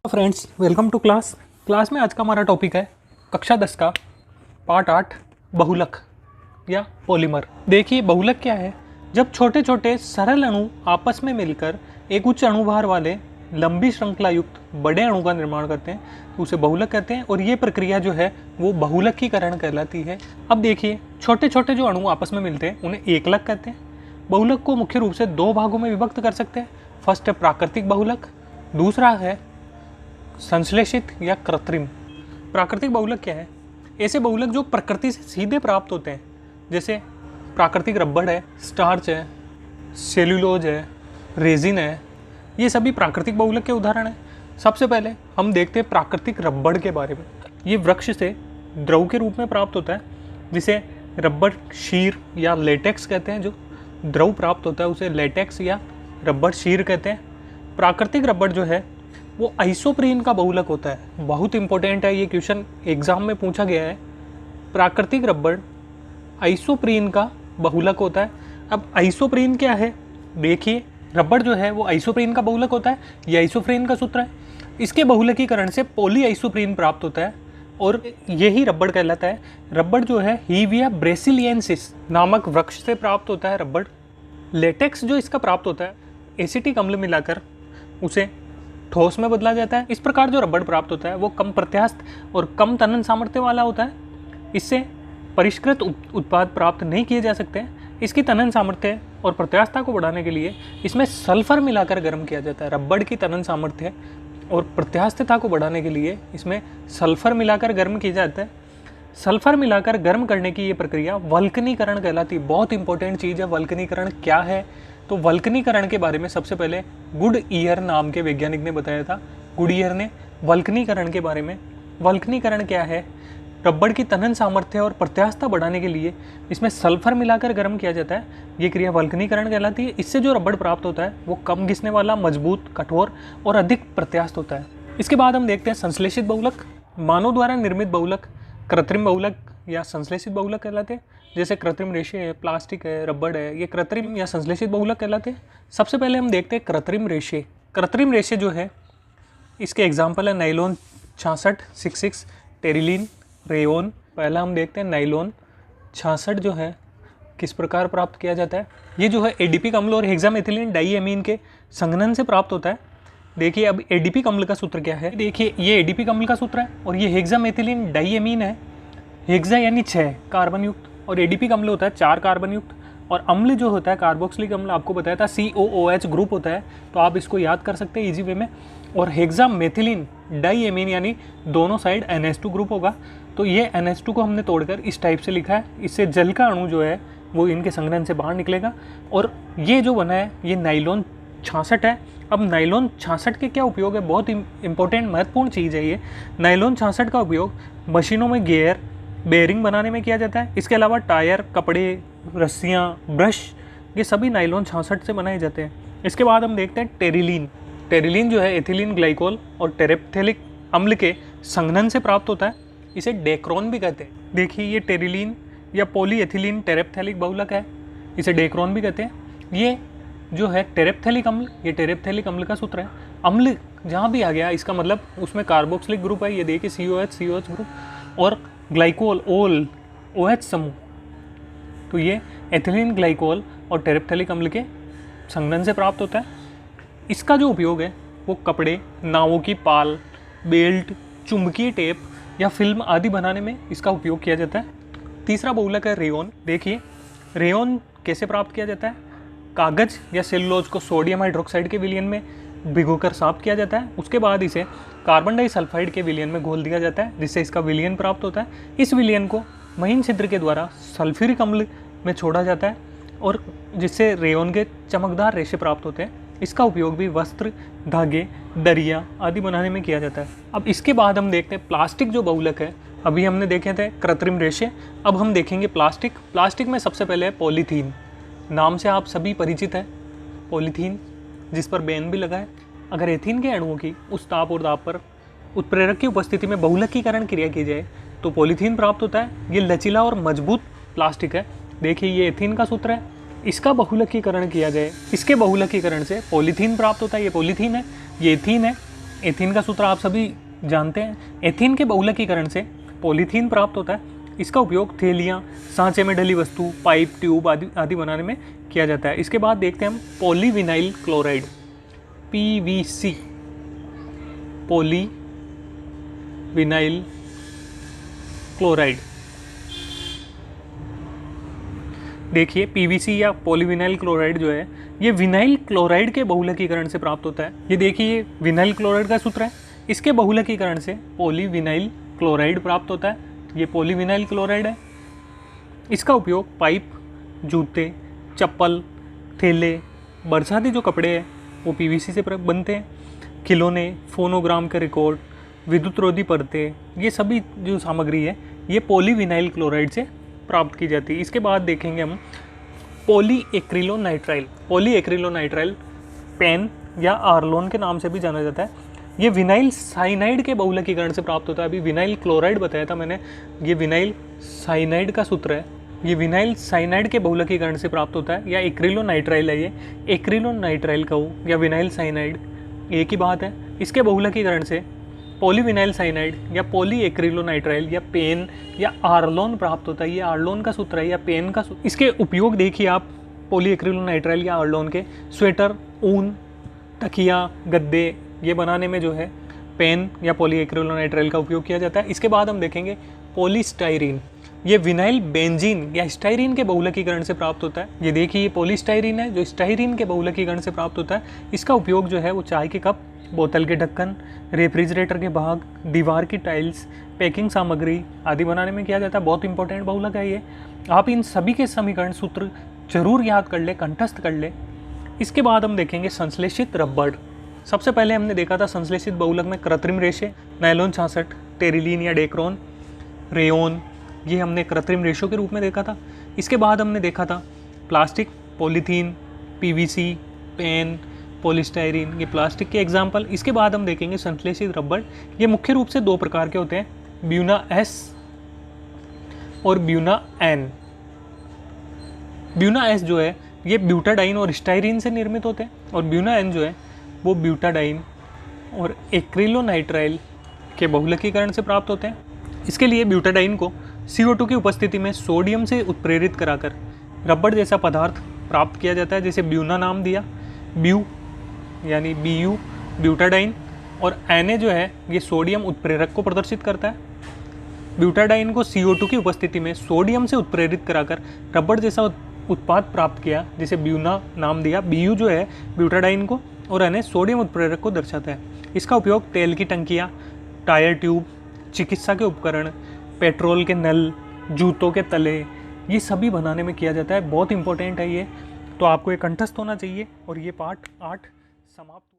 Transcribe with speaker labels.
Speaker 1: Friends, welcome to class में आज का हमारा टॉपिक है कक्षा 10 का पार्ट 8 बहुलक या पॉलीमर। देखिए, बहुलक क्या है? जब छोटे छोटे सरल अणु आपस में मिलकर एक उच्च अणुभार वाले लंबी श्रृंखला युक्त बड़े अणु का निर्माण करते हैं तो उसे बहुलक कहते हैं। और ये प्रक्रिया जो है वो बहुलकीकरण कहलाती है। अब देखिए, छोटे छोटे जो अणु आपस में मिलते हैं उन्हें एकलक कहते हैं। बहुलक को मुख्य रूप से दो भागों में विभक्त कर सकते हैं। फर्स्ट है प्राकृतिक बहुलक, दूसरा है संश्लेषित या कृत्रिम। प्राकृतिक बहुलक क्या है? ऐसे बहुलक जो प्रकृति से सीधे प्राप्त होते हैं, जैसे प्राकृतिक रबड़ है, स्टार्च है, सेल्यूलोज है, रेजिन है। ये सभी प्राकृतिक बहुलक के उदाहरण हैं। सबसे पहले हम देखते हैं प्राकृतिक रबड़ के बारे में। ये वृक्ष से द्रव के रूप में प्राप्त होता है, जिसे रबड़ शीर या लेटेक्स कहते हैं। जो द्रव प्राप्त होता है उसे लेटेक्स या रबड़ शीर कहते हैं। प्राकृतिक रबड़ जो है वो आइसोप्रीन का बहुलक होता है। बहुत इंपॉर्टेंट है, ये क्वेश्चन एग्जाम में पूछा गया है। प्राकृतिक रबड़ आइसोप्रीन का बहुलक होता है। अब आइसोप्रीन क्या है? देखिए, रबड़ जो है वो आइसोप्रीन का बहुलक होता है। ये आइसोप्रीन का सूत्र है। इसके बहुलकीकरण से पॉली आइसोप्रीन प्राप्त होता है और यही रबड़ कहलाता है। रबड़ जो है हीविया ब्रेसिलियंसिस नामक वृक्ष से प्राप्त होता है रबड़। लेटेक्स जो इसका प्राप्त होता है, एसिटिक अम्ल मिलाकर उसे ठोस में बदला जाता है। इस प्रकार जो रबड़ प्राप्त होता है वो कम प्रत्यास्थ और कम तनन सामर्थ्य वाला होता है। इससे परिष्कृत उत्पाद प्राप्त नहीं किए जा सकते हैं। इसकी तनन सामर्थ्य और प्रत्यास्थता को बढ़ाने के लिए इसमें सल्फर मिलाकर गर्म किया जाता है। रबड़ की तनन सामर्थ्य और प्रत्यास्थता को बढ़ाने के लिए इसमें सल्फर मिलाकर गर्म किया जाता है। सल्फर मिलाकर गर्म करने की ये प्रक्रिया वल्कनीकरण कहलाती है। बहुत इंपॉर्टेंट चीज़ है। वल्कनीकरण क्या है? तो वल्कनीकरण के बारे में सबसे पहले गुडईयर नाम के वैज्ञानिक ने बताया था। गुडईयर ने वल्कनीकरण के बारे में, वल्कनीकरण क्या है? रबड़ की तनन सामर्थ्य और प्रत्यास्थता बढ़ाने के लिए इसमें सल्फर मिलाकर गर्म किया जाता है। ये क्रिया वल्कनीकरण कहलाती है। इससे जो रबड़ प्राप्त होता है वो कम घिसने वाला, मजबूत, कठोर और अधिक प्रत्यास्थ होता है। इसके बाद हम देखते हैं संश्लेषित बहुलक। मानव द्वारा निर्मित बहुलक कृत्रिम बहुलक या संश्लेषित बहुलक कहलाते हैं। जैसे कृत्रिम रेशे है, प्लास्टिक है, रबड़ है, ये कृत्रिम या संश्लेषित बहुलक कहलाते हैं। सबसे पहले हम देखते हैं कृत्रिम रेशे। कृत्रिम रेशे जो है, इसके एग्जाम्पल है नाइलॉन 6666, टेरिलीन, रेयोन। पहला हम देखते हैं नाइलॉन 66 जो है किस प्रकार प्राप्त किया जाता है। ये जो है एडिपिक अम्ल और हेक्सामेथिलीन डाइएमीन के संघनन से प्राप्त होता है। देखिए, अब एडिपिक अम्ल का सूत्र क्या है? देखिए, ये एडिपिक अम्ल का सूत्र है और ये हेक्सामेथिलीन डाइएमीन है। हेक्सा यानी 6 कार्बन युक्त और एडिपिक अम्ल होता है 4 कार्बन युक्त। और अम्ल जो होता है कार्बोक्सिलिक अम्ल, आपको बताया था COOH ग्रुप होता है, तो आप इसको याद कर सकते हैं इजी वे में। और हेक्सामेथिलीन डाइएमीन यानी दोनों साइड NH2 ग्रुप होगा। तो ये NH2 को हमने तोड़कर इस टाइप से लिखा है। इससे जल का अणु जो है वो इनके संघनन से बाहर निकलेगा और ये जो बना है ये नाइलॉन 66 है। अब नाइलॉन 66 के क्या उपयोग है? बहुत इंपॉर्टेंट महत्वपूर्ण चीज़ है ये। नाइलॉन 66 का उपयोग मशीनों में गियर, बेयरिंग बनाने में किया जाता है। इसके अलावा टायर, कपड़े, रस्सियाँ, ब्रश, ये सभी नाइलॉन 66 से बनाए जाते हैं। इसके बाद हम देखते हैं टेरिलीन। टेरिलीन जो है एथिलीन ग्लाइकोल और टेरेप्थेलिक अम्ल के संघनन से प्राप्त होता है। इसे डेक्रोन भी कहते हैं। देखिए, ये टेरिलीन या पॉलीएथिलीन टेरेप्थेलिक बहुलक है। इसे डेक्रोन भी कहते हैं। ये जो है टेरेप्थेलिक अम्ल, ये टेरेप्थेलिक अम्ल का सूत्र है। अम्ल जहाँ भी आ गया इसका मतलब उसमें कार्बोक्सिलिक ग्रुप है। ये देखिए COH ग्रुप और ग्लाइकोल OH समूह, तो ये एथिलीन ग्लाइकोल और टेरेप्थेलिक अम्ल के संघनन से प्राप्त होता है। इसका जो उपयोग है वो कपड़े, नावों की पाल, बेल्ट, चुंबकीय टेप या फिल्म आदि बनाने में इसका उपयोग किया जाता है। तीसरा बहुलक है रेयोन। देखिए, रेयोन कैसे प्राप्त किया जाता है? कागज या सेलुलोज को सोडियम हाइड्रोक्साइड के विलयन में भिगोकर साफ किया जाता है। उसके बाद इसे कार्बन डाइसल्फाइड के विलयन में घोल दिया जाता है, जिससे इसका विलयन प्राप्त होता है। इस विलयन को महीन छिद्र के द्वारा सल्फ्यूरिक अम्ल में छोड़ा जाता है और जिससे रेयोन के चमकदार रेशे प्राप्त होते हैं। इसका उपयोग भी वस्त्र, धागे, दरिया आदि बनाने में किया जाता है। अब इसके बाद हम देखते हैं प्लास्टिक जो बहुलक है। अभी हमने देखे थे कृत्रिम रेशे, अब हम देखेंगे प्लास्टिक। प्लास्टिक में सबसे पहले है पॉलीथीन। नाम से आप सभी परिचित हैं, पॉलीथीन, जिस पर बैन भी लगा है। अगर एथीन के अणुओं की उस ताप और दाब पर उत्प्रेरक की उपस्थिति में बहुलकीकरण क्रिया की जाए तो पॉलीथीन प्राप्त होता है। ये लचीला और मजबूत प्लास्टिक है। देखिए, ये एथीन का सूत्र है। इसका बहुलकीकरण किया जाए, इसके बहुलकीकरण से पॉलीथीन प्राप्त होता है। ये पॉलीथीन है, ये एथीन है। एथीन का सूत्र आप सभी जानते हैं। एथीन के बहुलकीकरण से पॉलीथीन प्राप्त होता है। इसका उपयोग थैलियाँ, सांचे में डली वस्तु, पाइप, ट्यूब आदि बनाने में किया जाता है। इसके बाद देखते हैं हम polyvinyl chloride, PVC, polyvinyl chloride. देखिए PVC या पॉलीविनाइल क्लोराइड जो है ये विनाइल क्लोराइड के बहुलकीकरण से प्राप्त होता है। ये देखिए विनाइल क्लोराइड का सूत्र है, इसके बहुलकीकरण से पॉलीविनाइल क्लोराइड प्राप्त होता है। ये पॉलीविनाइल क्लोराइड है। इसका उपयोग पाइप, जूते, चप्पल, थैले, बरसाती जो कपड़े हैं वो PVC से बनते हैं। खिलौने, फोनोग्राम के रिकॉर्ड, विद्युत रोधी परतें, ये सभी जो सामग्री है ये पॉलीविनाइल क्लोराइड से प्राप्त की जाती है। इसके बाद देखेंगे हम पॉलीएक्रिलोनाइट्राइल। पॉलीएक्रिलोनाइट्राइल पेन या आर्लोन के नाम से भी जाना जाता है। ये विनाइल साइनाइड के बहुलकीकरण से प्राप्त होता है। अभी विनाइल क्लोराइड बताया था मैंने, ये विनाइल साइनाइड का सूत्र है। ये विनाइल साइनाइड के बहुलकीकरण से प्राप्त होता है, या एक्रिलोनाइट्राइल है। ये एक्रिलोनाइट्राइल का हो या विनाइल साइनाइड एक ही बात है। इसके बहुलकीकरण से पॉलीविनाइल साइनाइड या पॉलीएक्रिलोनाइट्राइल या पेन या आर्लोन प्राप्त होता है। ये आर्लोन का सूत्र है या पेन का सूत्र। इसके उपयोग देखिए आप पॉलीएक्रिलोनाइट्राइल या आर्लोन के स्वेटर, ऊन, तकिया, गद्दे ये बनाने में जो है पेन या पॉलीएक्रिलोनाइट्राइल का उपयोग किया जाता है। इसके बाद हम देखेंगे पॉलीस्टाइरीन। ये विनाइल बेंजीन या स्टाइरीन के बहुलकीकरण से प्राप्त होता है। ये देखिए ये पॉलीस्टाइरीन है जो स्टाइरीन के बहुलकीकरण से प्राप्त होता है। इसका उपयोग जो है वो चाय के कप, बोतल के ढक्कन, रेफ्रिजरेटर के भाग, दीवार की टाइल्स, पैकिंग सामग्री आदि बनाने में किया जाता है। बहुत इंपॉर्टेंट बहुलक है ये। आप इन सभी के समीकरण सूत्र जरूर याद कर ले, कंठस्थ कर ले। इसके बाद हम देखेंगे संश्लेषित रबड़। सबसे पहले हमने देखा था संश्लेषित बहुलक में कृत्रिम रेशे, नायलॉन 66, टेरिलीन या डेक्रोन, रेयोन, ये हमने कृत्रिम रेशों के रूप में देखा था। इसके बाद हमने देखा था plastic, polythene, PVC, pen, polystyrene, ये प्लास्टिक के एग्जाम्पल। इसके बाद हम देखेंगे संश्लेषित रबड़। ये मुख्य रूप से दो प्रकार के होते हैं, ब्यूना S और ब्यूना N। ब्यूना S जो है ये ब्यूटाडाइन और स्टाइरीन से निर्मित होते हैं, और ब्यूना N जो है वो ब्यूटाडाइन और एक्रिलोनाइट्राइल के बहुलकीकरण से प्राप्त होते हैं। इसके लिए ब्यूटाडाइन को CO2 की उपस्थिति में सोडियम से उत्प्रेरित कराकर रबड़ जैसा पदार्थ प्राप्त किया जाता है, जैसे ब्यूना नाम दिया, ब्यू यानी BU ब्यूटाडाइन, और Na जो है ये सोडियम उत्प्रेरक को प्रदर्शित करता है। ब्यूटाडाइन को CO2 की उपस्थिति में सोडियम से उत्प्रेरित कराकर रबड़ जैसा उत्पाद प्राप्त किया, जिसे ब्यूना नाम दिया। BU जो है ब्यूटाडाइन को और Na सोडियम उत्प्रेरक को दर्शाता है। इसका उपयोग तेल की टंकियाँ, टायर ट्यूब, चिकित्सा के उपकरण, पेट्रोल के नल, जूतों के तले, ये सभी बनाने में किया जाता है। बहुत इंपॉर्टेंट है ये, तो आपको ये कंठस्थ होना चाहिए। और ये पार्ट 8 समाप्त।